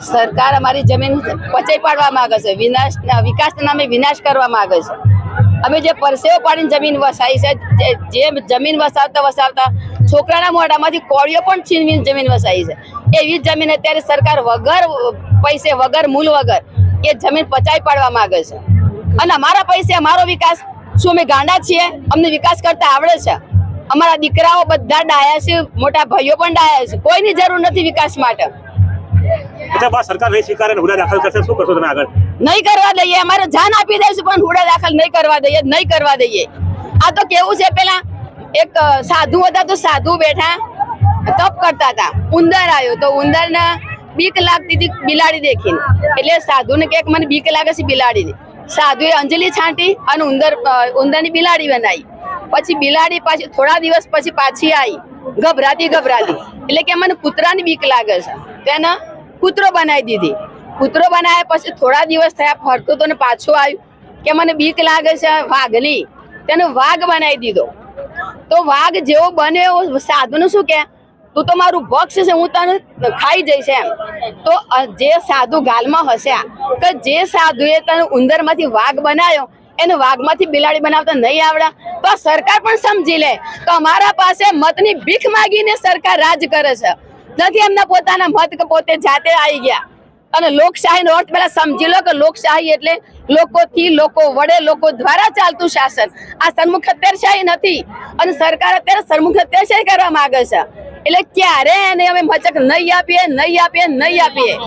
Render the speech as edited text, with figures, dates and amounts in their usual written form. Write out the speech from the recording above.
સરકાર અમારી જમીન પચાઈ પાડવા માંગે છે, વિકાસના નામે વિનાશ કરવા માંગે છે। અમે જે પરસેવો પાડીને જમીન વસાઈ છે, જે જમીન વસાવતા છોકરાના મોઢામાંથી કોળીઓ પણ છીનવીને જમીન વસાઈ છે, એવી જમીન અત્યારે સરકાર વગર પૈસે વગર મૂલ વગર એ જમીન પચાઈ પાડવા માંગે છે। અને અમારા પૈસે અમારો વિકાસ, શું અમે ગાંડા છીએ? અમને વિકાસ કરતા આવડે છે? અમારા દીકરાઓ બધા ડાયા છે, મોટા ભાઈઓ પણ ડાયા છે, કોઈની જરૂર નથી વિકાસ માટે। સરકાર નહીં સ્વીકારે હુડા દાખલ કરશે, શું કરશો તમે આગળ? નહીં કરવા દઈએ, અમારે જાન આપી દઈશું પણ હુડા દાખલ નહીં કરવા દઈએ, નહીં કરવા દઈએ। આ તો કેવું છે, પેલા એક સાધુ હતા તો સાધુ બેઠા તપ કરતા હતા, ઉંદર આવ્યો તો ઉંદરને બીક લાગતી હતી બિલાડી દેખીને, એટલે સાધુને કે મને બીક લાગે છે બિલાડીની। સાધુએ અંજલિ છાંટી અને ઉંદરની બિલાડી બનાવી। પછી બિલાડી પાછી થોડા દિવસ પછી પાછી આવી ગભરાતી, એટલે કે મને કૂતરાની બીક લાગે છે, તેને કૂતરો બનાવી દીધી। કૂતરો બનાવ્યા પછી થોડા દિવસ થયા, ફરતો તો પાછો આવ્યું કે મને બીક લાગે છે વાઘની, તેને વાઘ બનાવી દીધો। તો વાઘ જેવો બન્યો, સાધુને શું કે તું તો મારું ભક્ષ છે, હું તને ખાઈ જઈશ એમ। તો જે સાધુ ગાલમાં હસ્યા કે જે સાધુએ તને ઉંદરમાંથી વાઘ બનાવ્યો એને વાઘમાંથી બિલાડી બનાવતા નહીં આવડ્યા, તો સરકાર પણ સમજી લે કે અમારા પાસે મતની ભીખ માંગીને સરકાર રાજ કરે છે, નથી એમના પોતાના મત કે પોતે જાતે આવી ગયા। અને લોકશાહીનો અર્થ પહેલા સમજી લો કે લોકશાહી એટલે લોકોથી, લોકો વડે, લોકો દ્વારા ચાલતું શાસન। આ સન્મુખત્યારશાહી નથી, અને સરકાર અત્યારે સન્મુખત્યારશાહી કરવા માંગે છે। એટલે ક્યારે એને અમે મચક નહીં આપીએ।